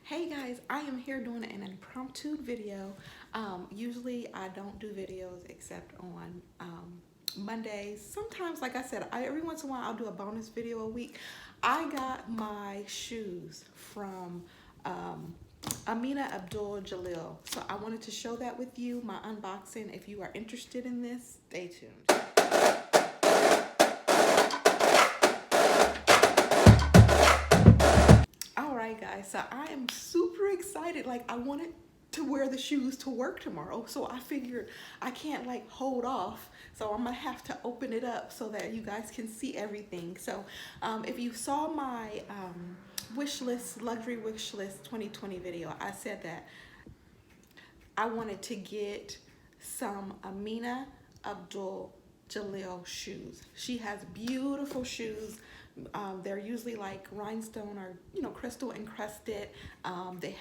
Hey guys, I am here doing an impromptu video. Usually I don't do videos except on Mondays. Sometimes, like I said, every once in a while I'll do a bonus video a week. I got my shoes from Aminah, Abdul, Jillil. So I wanted to show that with you, my unboxing. If you are interested in this, stay tuned. All right, guys, so I am super excited. Like, I wanted to wear the shoes to work tomorrow, so I figured I can't like hold off, so I'm gonna have to open it up so that you guys can see everything. So if you saw my wish list, luxury wish list 2020 video, I said that I wanted to get some Aminah Abdul Jillil shoes. She has beautiful shoes. They're usually like rhinestone or crystal encrusted.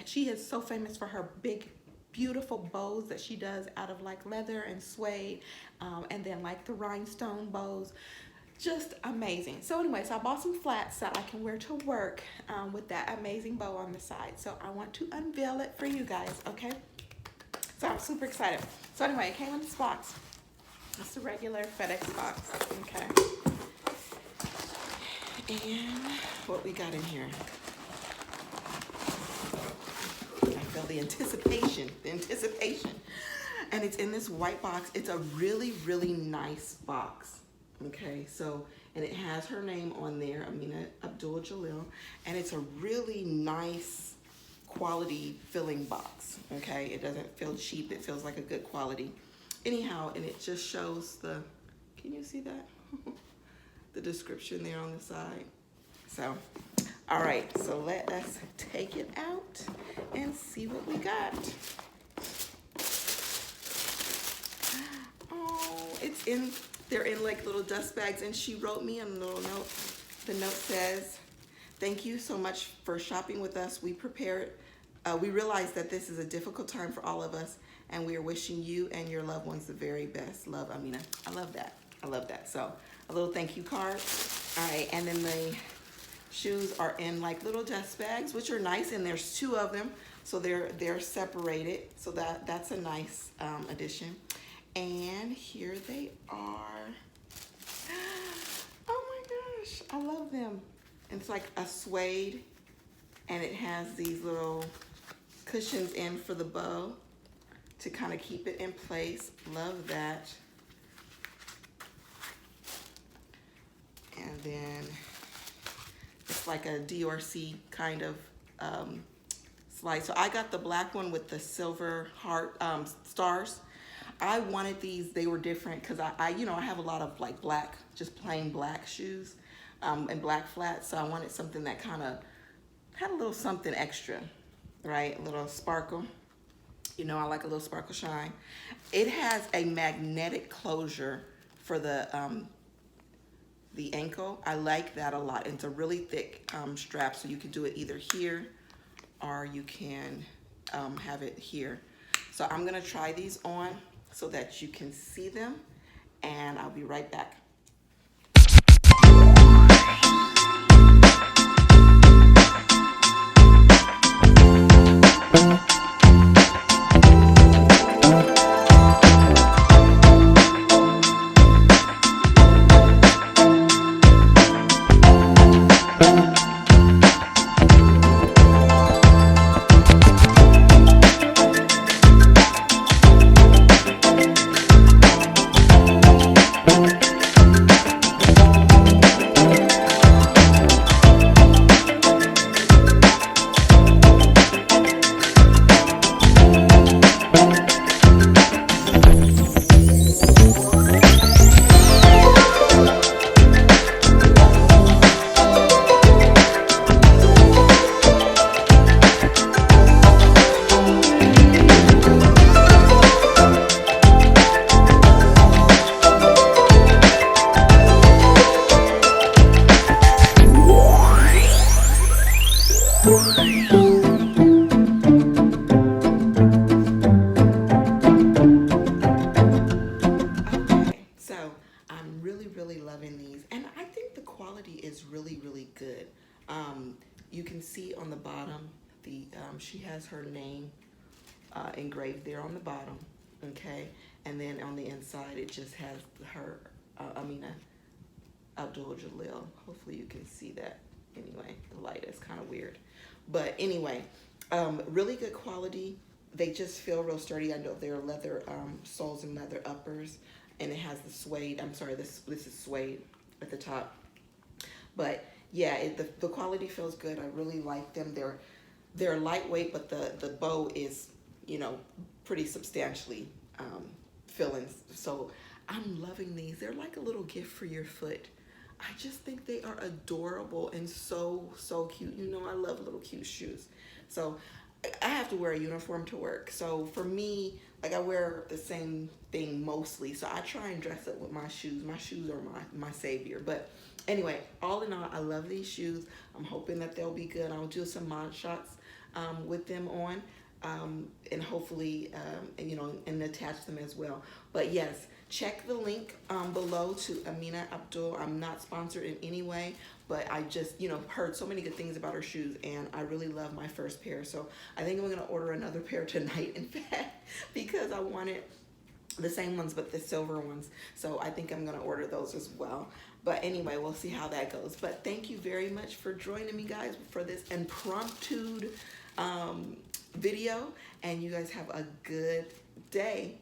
She is so famous for her big beautiful bows that she does out of like leather and suede, and then like the rhinestone bows, just amazing. So anyway, so I bought some flats that I can wear to work with that amazing bow on the side. So I want to unveil it for you guys, okay? So I'm super excited. So anyway, it came in this box. It's the regular FedEx box, okay? And what we got in here? I feel the anticipation. And it's in this white box. It's a really, really nice box, okay? So, and it has her name on there, Aminah Abdul Jillil, and it's a really nice quality filling box, okay? It doesn't feel cheap, it feels like a good quality. Anyhow, and it just shows the, can you see that? The description there on the side. So, all right, so let us take it out and see what we got. Oh, they're in like little dust bags, and she wrote me a little note. The note says, "Thank you so much for shopping with us. We realize that this is a difficult time for all of us, and we are wishing you and your loved ones the very best. Love, Aminah." I love that. I love that. So a little thank you card. All right, and then the shoes are in like little dust bags, which are nice, and there's two of them, so they're separated. So that's a nice addition. And here they are. Oh my gosh, I love them. And it's like a suede, and it has these little cushions in for the bow to kind of keep it in place. Love that. And then it's like a DRC kind of slide. So I got the black one with the silver heart stars. I wanted these, they were different because I have a lot of like black, just plain black shoes and black flats. So I wanted something that kind of had a little something extra, right? A little sparkle. I like a little sparkle shine. It has a magnetic closure for the ankle. I like that a lot. It's a really thick strap, so you can do it either here or you can have it here. So I'm gonna try these on so that you can see them, and I'll be right back. You can see on the bottom the, she has her name engraved there on the bottom, okay? And then on the inside, it just has her, Aminah, Abdul, Jillil. Hopefully you can see that. Anyway, the light is kind of weird. But anyway, really good quality. They just feel real sturdy. I know they're leather soles and leather uppers. And it has the suede. I'm sorry, this is suede at the top. But yeah, the quality feels good. I really like them. They're lightweight, but the bow is, you know, pretty substantially filling. So I'm loving these. They're like a little gift for your foot. I just think they are adorable and so cute. You know, I love little cute shoes. So I have to wear a uniform to work. So for me, like, I wear the same thing mostly. So I try and dress up with my shoes. My shoes are my savior. But anyway, all in all, I love these shoes. I'm hoping that they'll be good. I'll do some mod shots with them on. And hopefully, you know, and attach them as well. But yes, check the link below to Aminah Abdul. I'm not sponsored in any way, but I just, you know, heard so many good things about her shoes, and I really love my first pair. So I think I'm going to order another pair tonight, in fact, because I wanted the same ones, but the silver ones. So I think I'm going to order those as well. But anyway, we'll see how that goes. But thank you very much for joining me, guys, for this impromptu video, and you guys have a good day.